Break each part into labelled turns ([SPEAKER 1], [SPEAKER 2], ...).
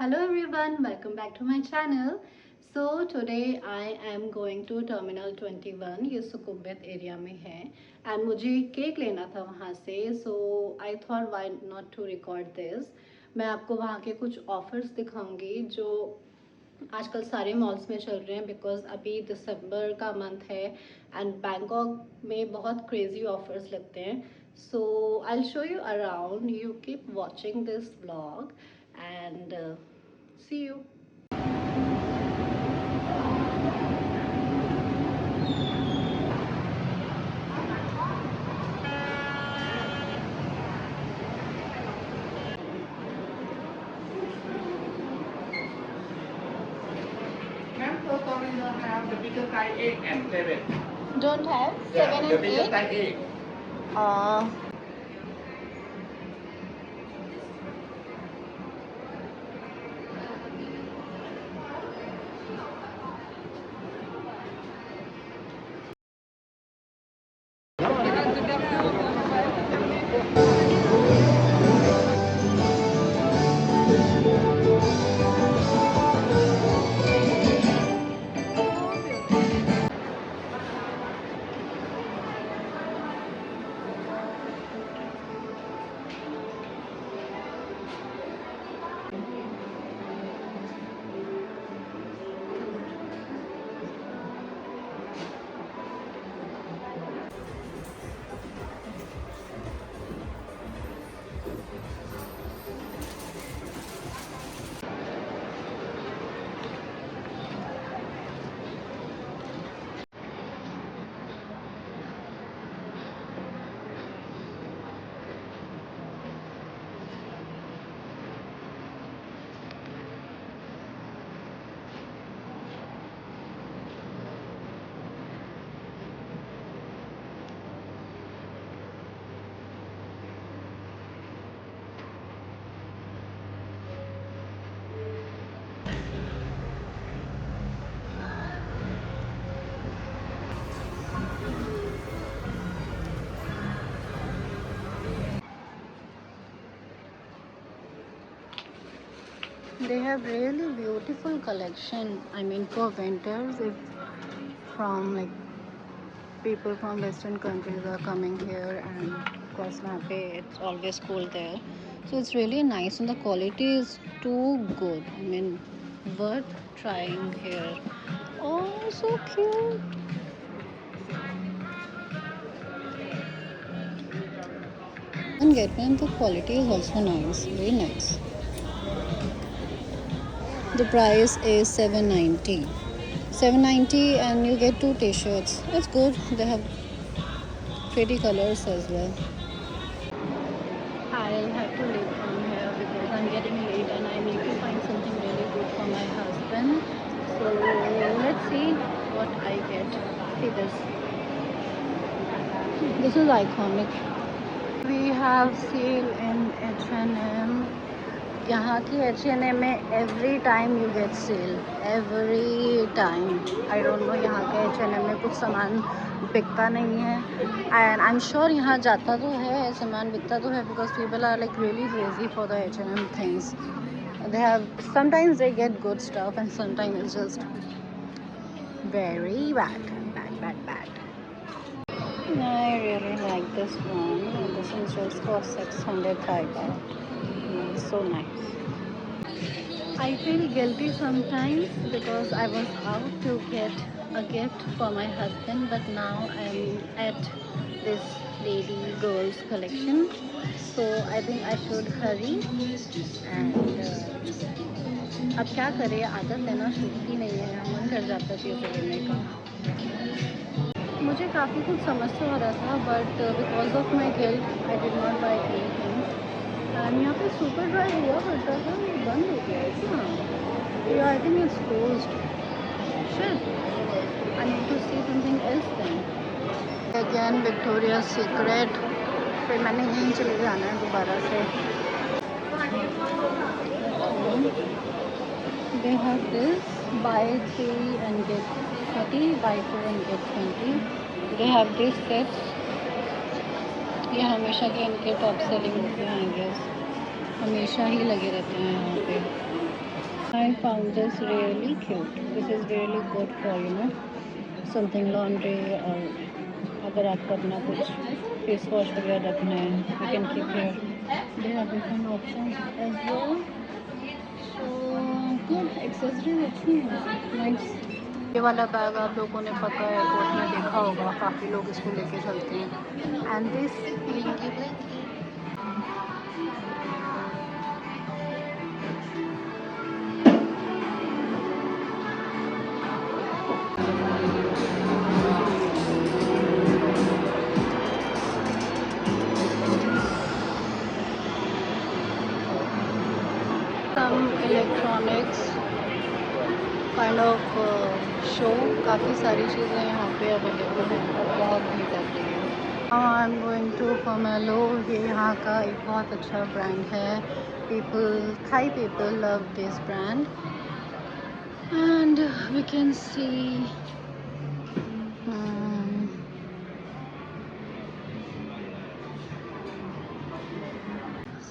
[SPEAKER 1] Hello everyone, welcome back to my channel. So today I am going to Terminal 21. ये सुकुम्बित area में है and मुझे cake लेना था वहाँ से. So I thought why not to record this. मैं आपको वहाँ के कुछ ऑफर्स दिखाऊंगी जो आजकल सारे मॉल्स में चल रहे हैं बिकॉज अभी दिसंबर का मंथ है एंड बैंकॉक में बहुत क्रेजी ऑफर्स लगते हैं. So I will show you around. You keep watching this vlog and see you.
[SPEAKER 2] Ma'am, so sorry, you don't have the bigger size 8 and 7.
[SPEAKER 1] Don't have
[SPEAKER 2] Yeah,
[SPEAKER 1] 7
[SPEAKER 2] the
[SPEAKER 1] and
[SPEAKER 2] bigger
[SPEAKER 1] 8.
[SPEAKER 2] size 8.
[SPEAKER 1] uh they have really beautiful collection. I mean for winters, if from like people from western countries are coming here, and of course it's always cool there, so it's really nice and the quality is too good. I mean worth trying here. Oh, so cute. And get one, the quality is also nice, very nice. The price is 790, 790, and you get 2 t-shirts. It's good. They have pretty colors as well. I'll have to leave from here because I'm getting late and I need to find something really good for my husband. So let's see what I get. See this. This is iconic. We have sale in H&M. यहाँ की H&M में every time you get sale, every time. I don't know यहाँ के H&M में कुछ सामान बिकता नहीं है, एंड आई एम श्योर यहाँ जाता तो है, सामान बिकता तो है, because people are like really crazy for the H&M things. They have sometimes they get good stuff and sometimes it's just very bad. I really like this one. This is just for 600 Thai baht. So nice. I feel guilty sometimes because I was out to get a gift for my husband, but now I'm at this lady girls collection, so I think I should hurry. And अब क्या करें, आदत है ना, छूटती नहीं है, मन कर जाता है चीज़ें लेने का. मुझे काफ़ी कुछ समझ से हो रहा था, but because of my guilt I did not by anything. And यहाँ पे सुपर ड्राई हुआ करता था, ये बंद हो गया है क्या? I think it's closed. Shit, I need to see something else then. Again Victoria Secret. फिर मैंने यहीं चले जाना है दोबारा से. They have this buy 3 and get 30, buy 2 and get 20. They have these sets. ये हमेशा के इनके टॉप सेलिंग होते हैं, आई गेस हमेशा ही लगे रहते हैं यहाँ पे. found this really cute. This is really good for, something laundry, और अगर आपको अपना कुछ फेस वॉश वगैरह रखना है, you can keep here. They have different options as well. So good, accessories अच्छी हैं, nice. ये वाला बैग आप लोगों ने पक्का एयरपोर्ट में देखा होगा, काफ़ी लोग इसको लेके चलते हैं. And this linky blinky. Some electronics kind of show, काफ़ी सारी चीज़ें यहाँ पे अवेलेबल हैं और बहुत भीड़ लग रही है. I am going to Pomelo. ये यहाँ का एक बहुत अच्छा ब्रांड है. Thai people love this brand and we can see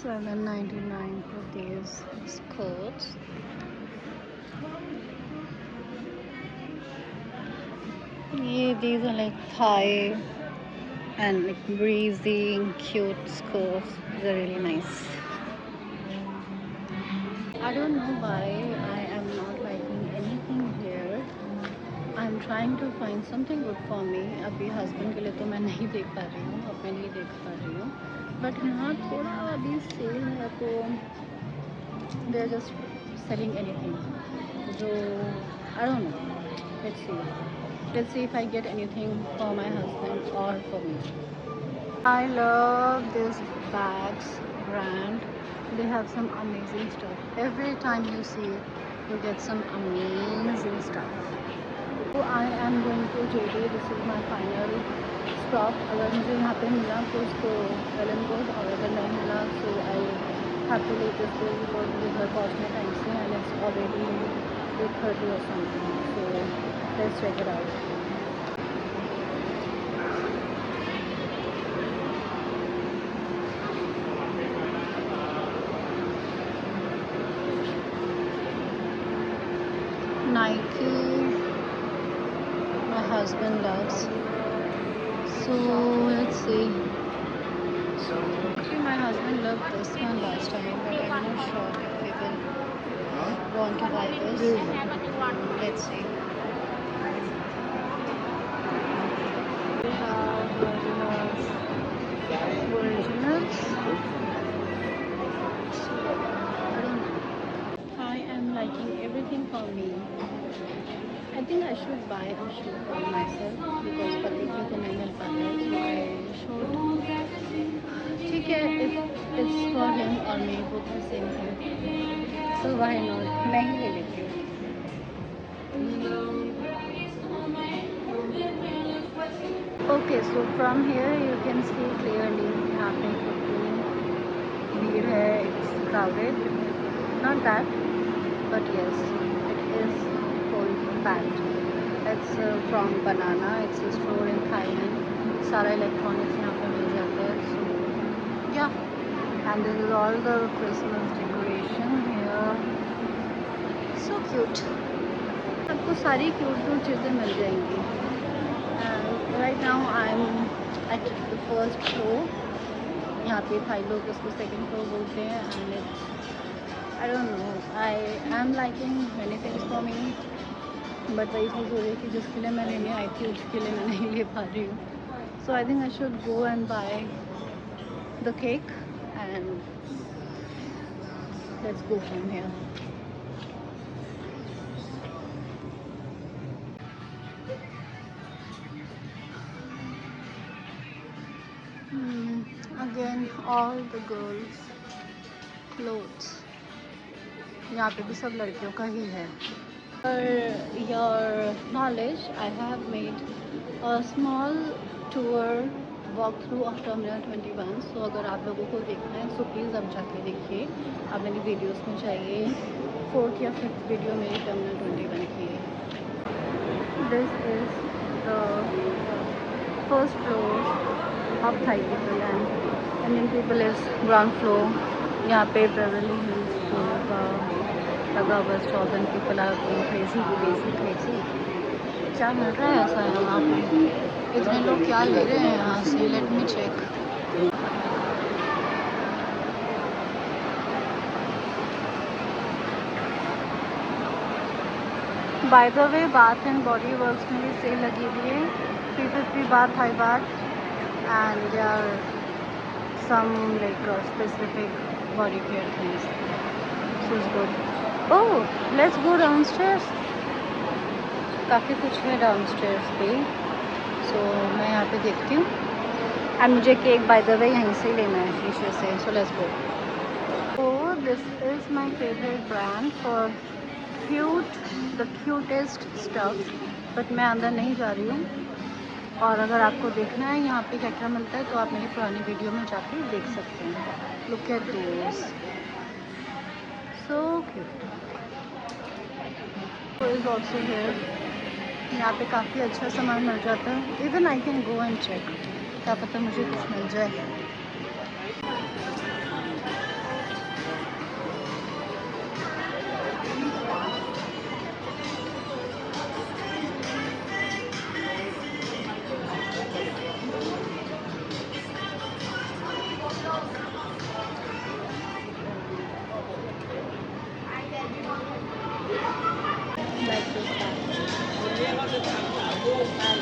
[SPEAKER 1] $7.99 for these skirts. These are like thigh and like breezy, cute skirts. They're really nice. I don't know why I am not liking anything here. I'm trying to find something good for me. अभी husband के लिए तो मैं नहीं देख पा रही हूँ, अपने लिए देख पा रही हूँ. But यहाँ थोड़ा अभी सेल है तो they are just selling anything. So I don't know. Let's see if I get anything for my husband or for me. I love this bags brand. They have some amazing stuff. Every time you see, you get some amazing stuff. So I am going to JD. This is my final stop. अगर मुझे यहाँ पे मिला कुछ तो well and good, और अगर नहीं मिला so I have to leave this place because मुझे घर पहुँचने टाइम से and it's already 8:30 or something. So let's check it out. Nike, my husband loves. So let's see. Actually, my husband loved this one last time, but I'm not sure if he will want to buy this. Let's see. We have originals. I am liking everything for me. I think I should buy a shoe for myself because पति की तो नहीं मिल पाता है, so I should. ठीक है, if it's for him or me, both the same thing. So why not? मैं ही ले लेती हूँ. Okay, so from here you can see clearly यहाँ पे कितनी भीड़ है. It's crowded. Not that, but yes, it is full packed. It's from Banana. It's a store in Thailand. सारा electronics यहाँ पे मिल जाता है. So yeah, and this is all the Christmas decoration here. So cute. आपको सारी cute चीज़ें मिल जाएंगी. And right now I'm at the first floor. यहाँ पे थाई लोग इसको second floor बोलते हैं and it's, I don't know, I am liking many things for me, but वही चीज़ हो रही है कि जिसके लिए मैं लेने आई थी उसके लिए मैं नहीं ले पा रही हूँ. So I think I should go and buy the cake and let's go from here. Again, all the girls' clothes. यहाँ पे भी सब लड़कियों का ही है. For your knowledge, I have made a small tour walkthrough of Terminal 21. So अगर आप लोगों को देखना है so प्लीज़ आप जाके देखिए. आप मेरी वीडियोस में चाहिए 4th या 5th वीडियो मेरी Terminal 21 की है. This is the first floor of Thai people and Indian people is ground floor. यहाँ पे Beverly Hills का लगा बस चौबन की फिलहाल क्रेजी की बेसिक क्रेजी क्या मिल रहा है ऐसा यहाँ पे। इतने लोग क्या ले रहे हैं यहाँ से, let me check. By the way Bath and Body Works में भी सेल लगी हुई है, 350 baht high baht and they are some like specific body care things, so it's good. Oh let's go downstairs, काफ़ी कुछ है डाउनस्टेयर्स पे, सो मैं यहाँ पे देखती हूँ। एंड मुझे केक बाय द वे यहीं से लेना है नीचे से, so let's go. So this is my favorite brand for cute, the cutest stuff, but मैं अंदर नहीं जा रही हूँ। और अगर आपको देखना है यहाँ पे क्या क्या मिलता है तो आप मेरी पुरानी वीडियो में जाके देख सकते हैं। Look at those, so cute. So is also here. यहाँ पे काफ़ी अच्छा सामान मिल जाता है। Even I can go and check, क्या पता मुझे कुछ मिल जाए।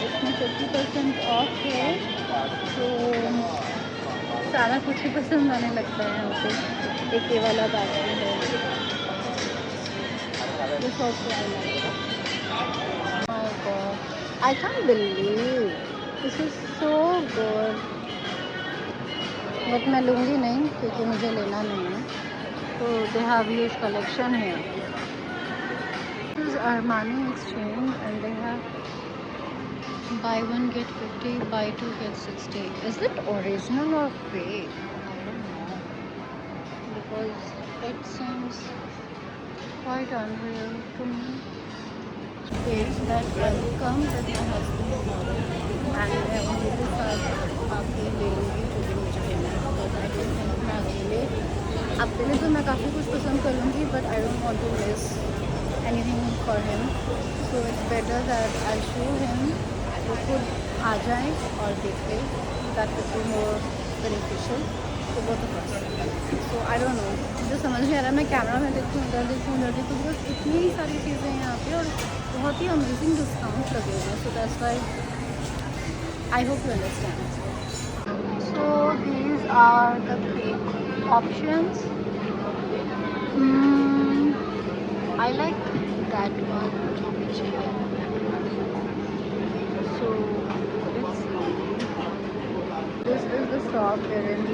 [SPEAKER 1] इसमें 50% ऑफ है, तो सारा कुछ ही पसंद आने लगता है यहाँ पे। एक ये वाला बैग भी है, this also I like. My God, I can't believe this is so good, but मैं लूँगी नहीं क्योंकि मुझे लेना नहीं है। तो दे हैव ह्यूज कलेक्शन है। This is Armani exchange and they have buy one get 50, buy two get 60. Is it original or fake? I don't know, because it seems quite unreal to me. It's that welcome with my husband and मैं उनके साथ आके ले लूँगी जो भी मुझे लेना है, because I don't think मैं अकेले तो मैं काफ़ी कुछ पसंद कर लूँगी, but I don't want to miss anything for him, so it's better that I show him, वो खुद आ जाए और देख ले, that would be more beneficial to both of us. So I don't know, मुझे समझ नहीं आ रहा मैं कैमरा में देखूँ उधर देखूँ बिकॉज इतनी सारी चीज़ें हैं यहाँ पे और बहुत ही अमेजिंग डिस्काउंट लगे हुए हैं। So that's why I hope you understand. So these are the cake options. I like that one जो पीछे है। So let's see. This is the shop wherein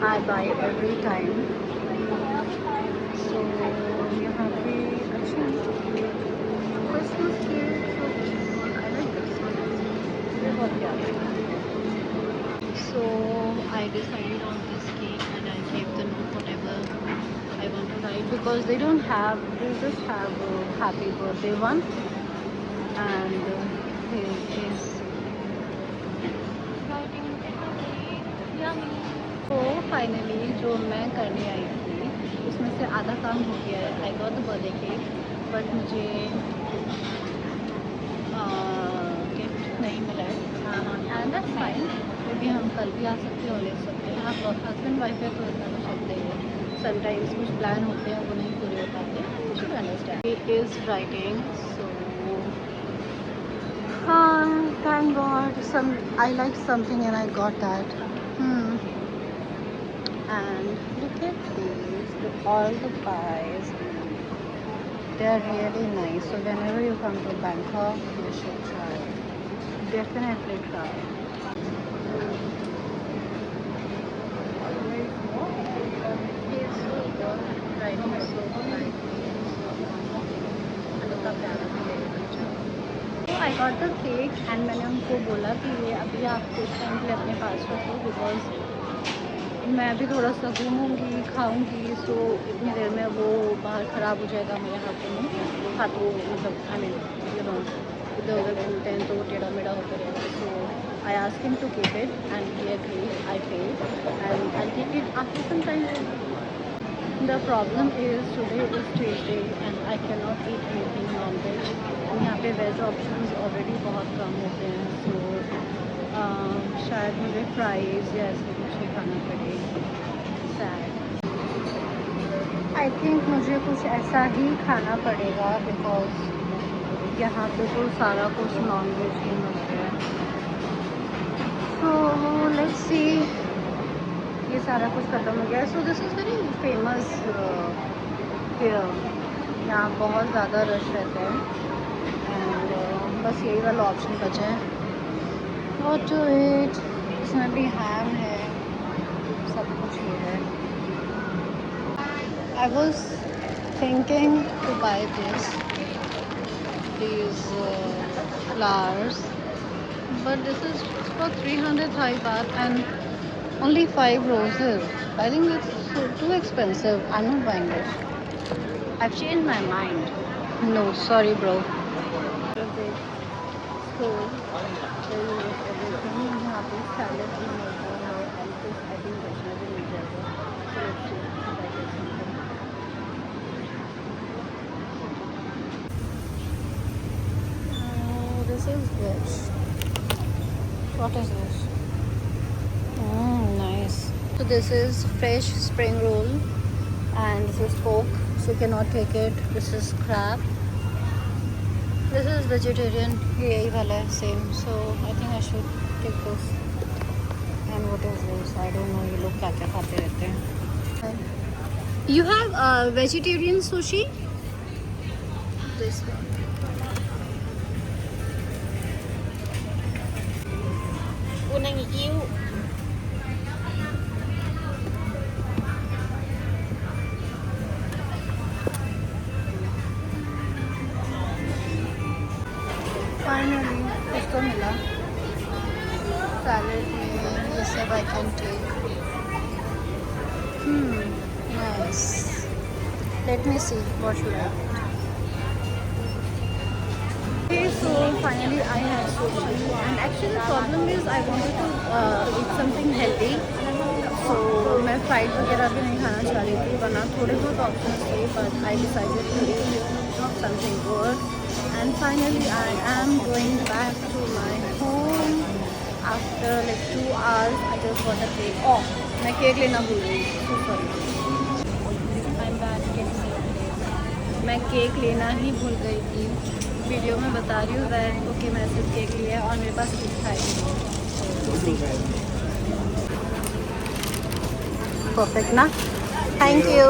[SPEAKER 1] I buy every time. So यहाँ पे अच्छी Christmas cake, so I like this one. ये बहुत प्यारा है। So I decided on this cake and I gave the note whatever I want to write, because they don't have, they just have a happy birthday one and is तो finally जो मैं करने आई थी उसमें से आधा काम हो गया है। I got the birthday cake, but मुझे गिफ्ट नहीं मिला है and that's fine. May be हम कल भी आ सकते हैं और ले सकते हैं। आप हस्बैंड वाइफ है तो इतना तो सकते हैं। समटाइम्स कुछ प्लान होते हैं वो नहीं पूरे हो पाते, you should understand. It is writing, so thank God, I like something and I got that. And look at these, all the pies. They are really nice. So whenever you come to Bangkok, you should try. Definitely try. It's so good. Writing is so good. तो I got the cake and मैंने उनको बोला कि ये अभी आप कुछ time के लिए अपने पास रखो, बिकॉज मैं अभी थोड़ा सा घूमूँगी खाऊँगी, सो इतनी देर में वो बाहर ख़राब हो जाएगा मेरे हाथों में। हाथों मतलब आई मीन यू नो इधर उधर घूमते हैं तो टेढ़ा मेढ़ा होता रहेगा। So I asked him to keep it and he agreed. I paid and I take it after some time. The problem is today is Tuesday and I cannot eat anything non-veg. And यहाँ पे veg options already बहुत कम होते हैं, सो शायद मुझे fries या ऐसे कुछ ही खाना पड़े. सैड. आई थिंक मुझे कुछ ऐसा ही खाना पड़ेगा बिकॉज यहाँ पे तो सारा कुछ नॉन-वेज ही मिलता है. So let's see. ये सारा कुछ ख़त्म हो गया. So this is very famous here. यहाँ बहुत ज़्यादा रश रहता है एंड बस यही वाला ऑप्शन बचा है. What to eat. इसमें भी हैम है, सब कुछ ये है. I was thinking to buy these flowers, but this is for 300 Thai baht and only 5 roses. I think it's too expensive. I'm not buying it. I've changed my mind. No, sorry, bro. So, everything. यहाँ पे salad भी मिलता है and कुछ I think vegetables भी मिल जाएगा. So let's see if I get something. This is veg. What is this? Nice. So this is fresh spring roll and this is pork, so you cannot take it. This is crab. This is vegetarian. Yahi wala hai, same. So I think I should take this. And what is this? I don't know. ये लोग क्या क्या खाते रहते हैं. You have vegetarian sushi? This one.
[SPEAKER 3] Unang ikiu.
[SPEAKER 1] Finally, कुछ तो मिला. Salad में ये सब I can take. Nice. Let me see what should I get. Okay, so finally I had sushi and actually the problem is I wanted to eat something healthy. So मैं fried वगैरह भी नहीं खाना चाह रही थी, वरना थोड़े बहुत ऑप्शंस थे, but I decided to eat something good. And finally I am going back to my home after like 2 hours. I just got a cake. Oh, मैं केक लेना भूल गई. So sorry. I'm back. मैं cake लेना ही भूल गई थी. Video में बता रही हूँ वैन को कि मैं सिर्फ केक लिया है और मेरे पास केक खाई. परफेक्ट ना. Thank you.